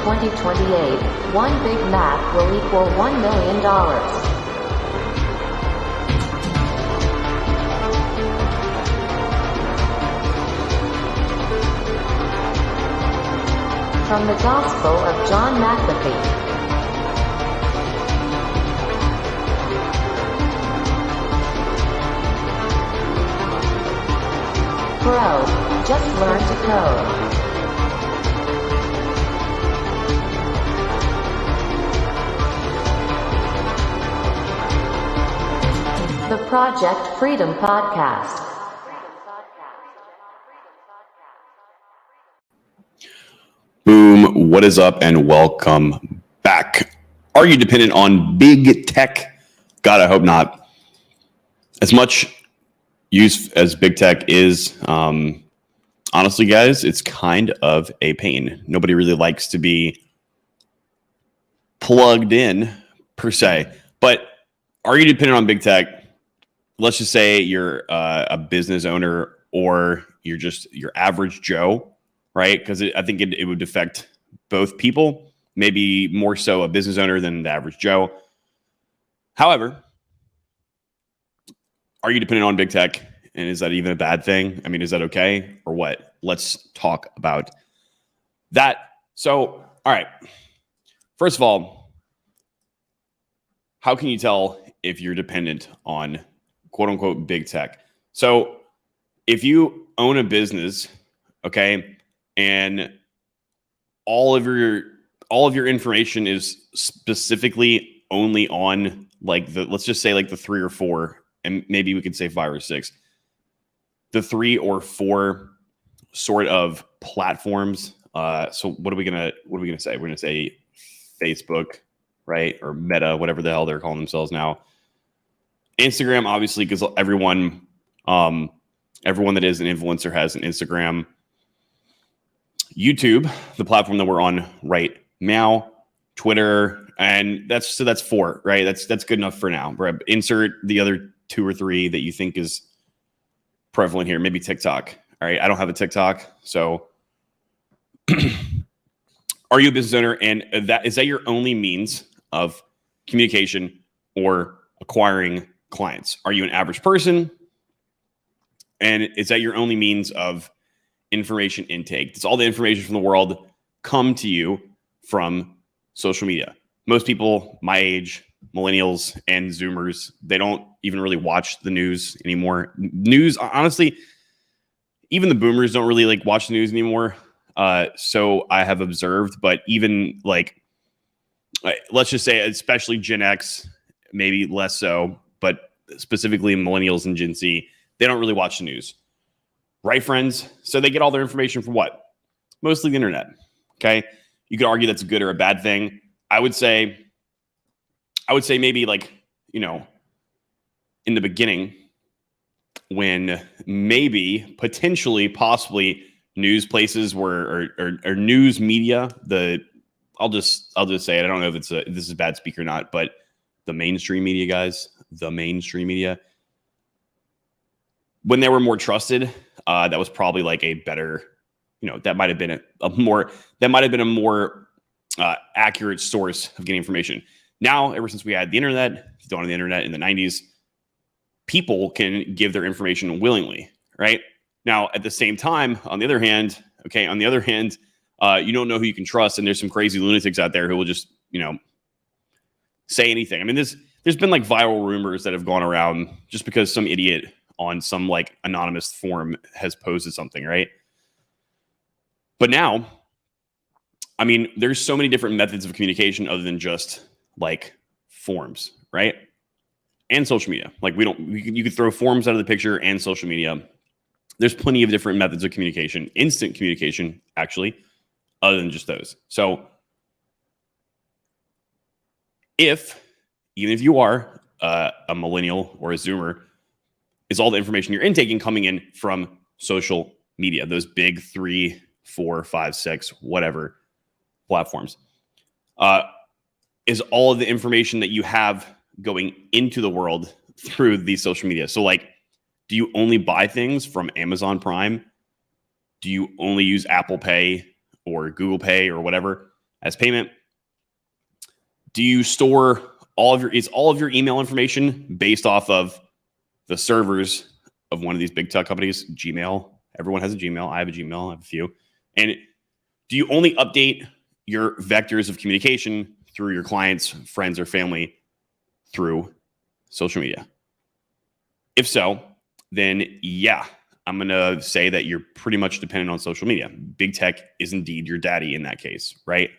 2028, one Big Mac will equal $1 million. From the Gospel of John McAfee. Bro, just learn to code. The Project Freedom Podcast. Boom, what is up and welcome back. Are you dependent on big tech? God, I hope not. As much use as big tech is, honestly, guys, it's kind of a pain. Nobody really likes to be plugged in, per se. But are you dependent on big tech? Let's just say you're a business owner or you're just your average Joe, right? Because I think it would affect both people, maybe more so a business owner than the average Joe. However, are you dependent on big tech? And is that even a bad thing? I mean, is that okay or what? Let's talk about that. So, all right. First of all, how can you tell if you're dependent on quote unquote big tech? So if you own a business, okay, and all of your information is specifically only on like let's just say like the 3 or 4, and maybe we could say 5 or 6, the 3 or 4 sort of platforms. So what are we gonna say? We're gonna say Facebook, right? Or Meta, whatever the hell they're calling themselves now. Instagram, obviously, because everyone that is an influencer has an Instagram. YouTube, the platform that we're on right now. Twitter, and that's 4, right? That's good enough for now. Right? Insert the other 2 or 3 that you think is prevalent here. Maybe TikTok. All right. I don't have a TikTok. So are you a business owner? And is that your only means of communication or acquiring clients? Are you an average person? And is that your only means of information intake? Does all the information from the world come to you from social media? Most people my age, millennials and Zoomers, they don't even really watch the news anymore. News, honestly, even the boomers don't really like watch the news anymore. So I have observed, but even like, let's just say, especially Gen X, maybe less so, but specifically millennials and Gen Z, they don't really watch the news. Right, friends? So they get all their information from what? Mostly the internet. Okay. You could argue that's a good or a bad thing. I would say maybe like, in the beginning, when maybe potentially, possibly news places were or news media, I'll just say it. I don't know if this is bad speak or not, but the mainstream media, guys, when they were more trusted, that was probably like a better, that might have been a more accurate source of getting information. Now, ever since we had the internet, dawn of the internet in the 90s, people can give their information willingly, right? Now, at the same time, on the other hand, you don't know who you can trust, and there's some crazy lunatics out there who will just, say anything. I mean, there's been like viral rumors that have gone around just because some idiot on some like anonymous forum has posted something, right? But now, I mean, there's so many different methods of communication other than just like forums, right? And social media. Like you could throw forums out of the picture and social media. There's plenty of different methods of communication, instant communication, actually, other than just those. So even if you are a millennial or a Zoomer, is all the information you're intaking coming in from social media, those big 3, 4, 5, 6, whatever platforms, is all of the information that you have going into the world through these social media. So like, do you only buy things from Amazon Prime? Do you only use Apple Pay or Google Pay or whatever? as payment? Do you store all of your email information based off of the servers of one of these big tech companies? Gmail. Everyone has a Gmail. I have a Gmail. I have a few. And do you only update your vectors of communication through your clients, friends, or family through social media? If so, then yeah, I'm going to say that you're pretty much dependent on social media. Big tech is indeed your daddy in that case, right?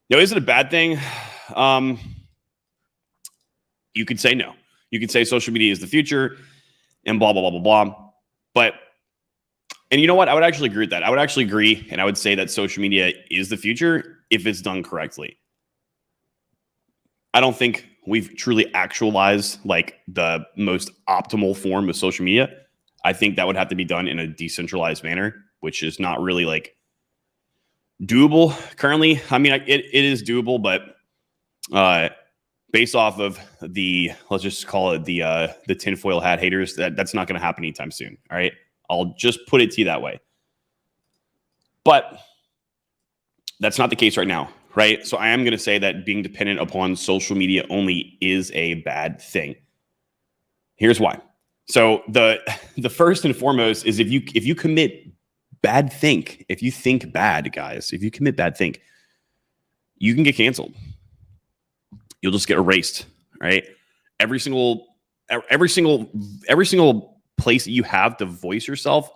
Now, is it a bad thing? You could say no. You could say social media is the future and blah, blah, blah, blah, blah. But, and you know what? I would actually agree with that. I would actually agree, and I would say that social media is the future if it's done correctly. I don't think we've truly actualized like the most optimal form of social media. I think that would have to be done in a decentralized manner, which is not really like doable currently. I mean, it is doable, but based off of the, let's just call it the tinfoil hat haters, that's not going to happen anytime soon. All right. I'll just put it to you that way. But that's not the case right now. Right. So I am going to say that being dependent upon social media only is a bad thing. Here's why. So the first and foremost is if you commit bad think, if you think bad, guys, if you commit bad think, you can get canceled. You'll just get erased, right? Every single place that you have to voice yourself,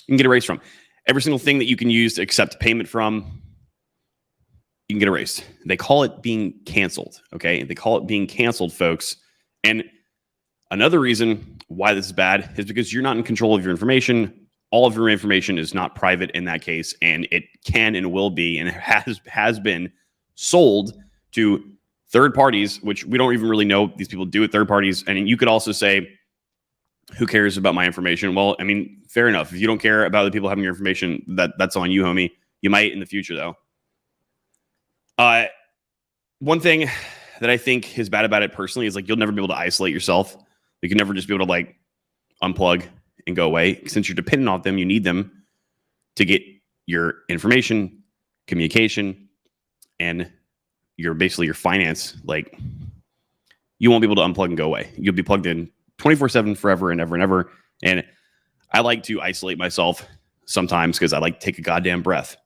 you can get erased from. Every single thing that you can use to accept payment from, you can get erased. They call it being canceled, okay? They call it being canceled, folks. And another reason why this is bad is because you're not in control of your information. All of your information is not private in that case, and it can and will be and has been sold to third parties, which we don't even really know these people do at third parties. And you could also say, who cares about my information? Well, I mean, fair enough. If you don't care about the people having your information, that's on you, homie. You might in the future, though. One thing that I think is bad about it personally is like you'll never be able to isolate yourself. You can never just be able to like unplug and go away. Since you're dependent on them, you need them to get your information, communication, and your finance. Like you won't be able to unplug and go away. You'll be plugged in 24/7 forever and ever and ever. And I like to isolate myself sometimes because I like to take a goddamn breath.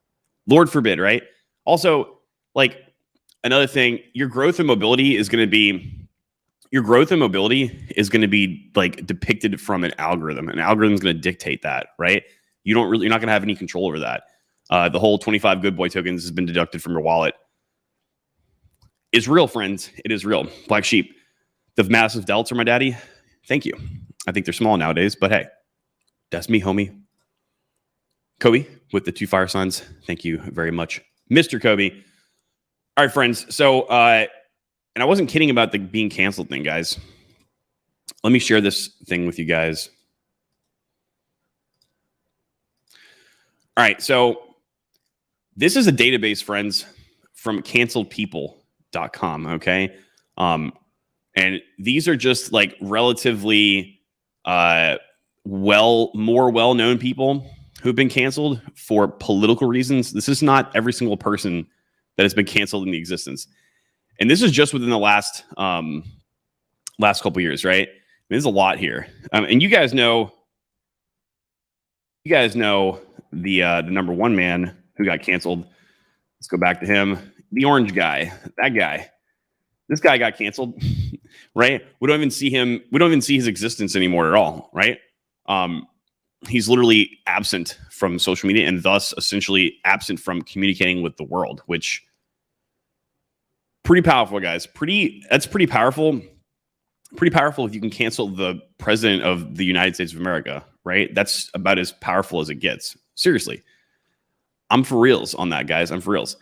Lord forbid, right? Also, like another thing, your growth and mobility is going to be like depicted from an algorithm. An algorithm is going to dictate that, right? You're not going to have any control over that. The whole 25 good boy tokens has been deducted from your wallet. Is real, friends. It is real. Black sheep. The massive delts are my daddy. Thank you. I think they're small nowadays, but hey, that's me, homie. Kobe with the 2 fire signs. Thank you very much, Mr. Kobe. All right, friends. So, and I wasn't kidding about the being canceled thing, guys. Let me share this thing with you guys. All right. So this is a database, friends, from canceledpeople.com. Okay. And these are just like relatively more well-known people who've been canceled for political reasons. This is not every single person that has been canceled in the existence. And this is just within the last couple of years, right? There's a lot here. And you guys know the number one man who got canceled. Let's go back to him. The orange guy, that guy. This guy got canceled, right? We don't even see him. We don't even see his existence anymore at all, right? He's literally absent from social media and thus essentially absent from communicating with the world, which pretty powerful, guys. That's pretty powerful. Pretty powerful if you can cancel the president of the United States of America, right? That's about as powerful as it gets. Seriously. I'm for reals on that, guys. I'm for reals.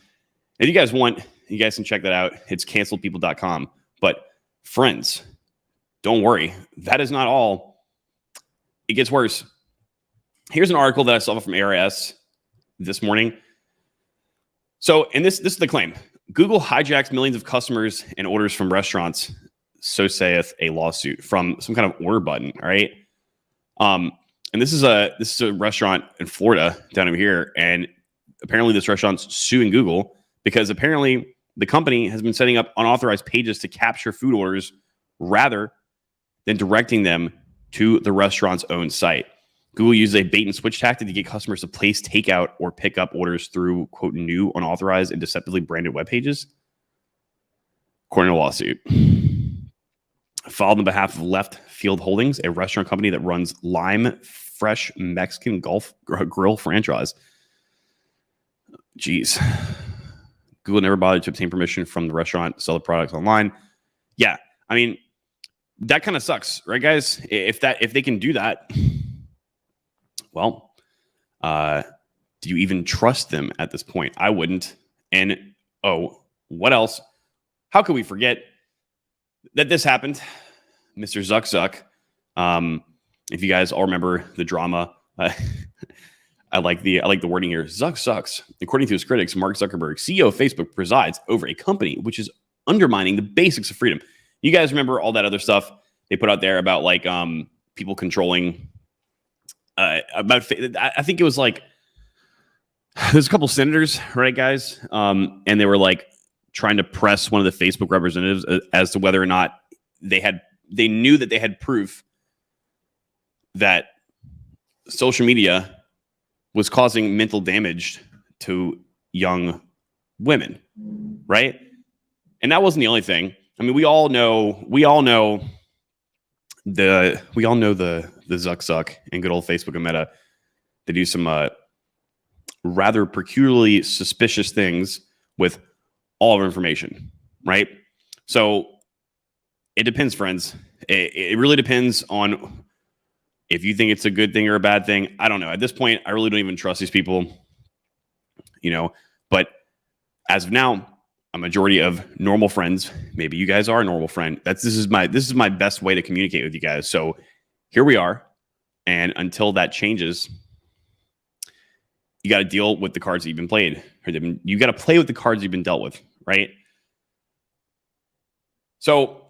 If you guys want, you guys can check that out. It's canceledpeople.com. But friends, don't worry. That is not all. It gets worse. Here's an article that I saw from ARS this morning. So, and this is the claim. Google hijacks millions of customers and orders from restaurants. So saith a lawsuit from some kind of order button. All right. And this is a restaurant in Florida down over here. And apparently this restaurant's suing Google because apparently the company has been setting up unauthorized pages to capture food orders rather than directing them to the restaurant's own site. Google uses a bait and switch tactic to get customers to place takeout or pick up orders through, quote, new, unauthorized, and deceptively branded web pages, according to a lawsuit. Filed on behalf of Left Field Holdings, a restaurant company that runs Lime Fresh Mexican Golf Grill franchise. Jeez. Google never bothered to obtain permission from the restaurant to sell the products online. Yeah, I mean, that kind of sucks, right, guys? If they can do that, well, do you even trust them at this point? I wouldn't. And what else? How could we forget that this happened? Mr. Zuck. If you guys all remember the drama, I like the wording here. Zuck sucks. According to his critics, Mark Zuckerberg, CEO of Facebook, presides over a company which is undermining the basics of freedom. You guys remember all that other stuff they put out there about like people controlling about, I think it was like, there's a couple senators, right, guys? And they were like trying to press one of the Facebook representatives as to whether or not they knew that they had proof that social media was causing mental damage to young women, right? And that wasn't the only thing. I mean, we all know the Zuck and good old Facebook and Meta. They do some rather peculiarly suspicious things with all of our information, right? So it depends, friends. It really depends on if you think it's a good thing or a bad thing. I don't know. At this point, I really don't even trust these people, but as of now, a majority of normal friends, maybe you guys are a normal friend. This is my best way to communicate with you guys. So here we are. And until that changes, you got to deal with the cards that you've been played. You got to play with the cards you've been dealt with, right? So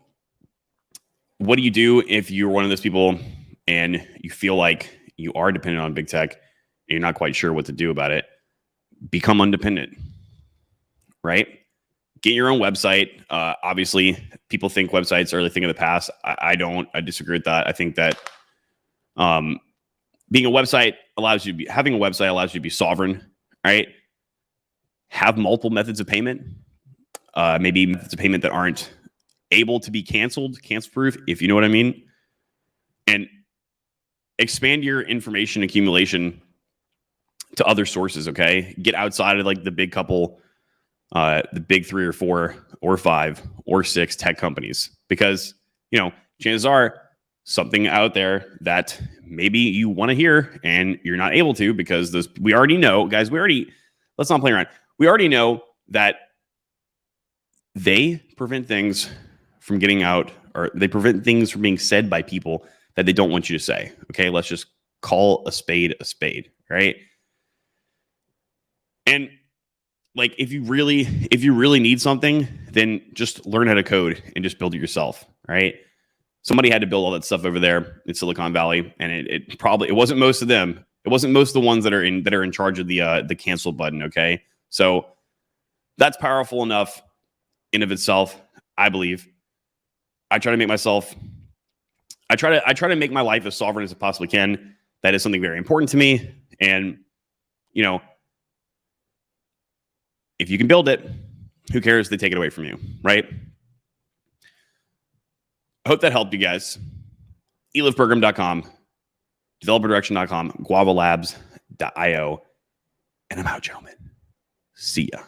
what do you do if you're one of those people and you feel like you are dependent on big tech and you're not quite sure what to do about it? Become independent, right? Get your own website. Obviously, people think websites are the thing of the past. I don't. I disagree with that. I think that having a website allows you to be sovereign, right? Have multiple methods of payment. Maybe methods of payment that aren't able to be cancel proof, if you know what I mean. And expand your information accumulation to other sources, okay? Get outside of like the big couple, the big 3 or 4 or 5 or 6 tech companies, because, chances are something out there that maybe you want to hear and you're not able to, because we already know, guys, let's not play around. We already know that they prevent things from getting out, or they prevent things from being said by people that they don't want you to say. Okay, let's just call a spade, right? And like, if you really need something, then just learn how to code and just build it yourself, right? Somebody had to build all that stuff over there in Silicon Valley, and it wasn't most of them. It wasn't most of the ones that are in charge of the cancel button. Okay, so that's powerful enough in of itself, I believe. I try to make my life as sovereign as I possibly can. That is something very important to me, and if you can build it, who cares? They take it away from you, right? I hope that helped you guys. elifprogram.com, developerdirection.com, guavalabs.io, and I'm out, gentlemen. See ya.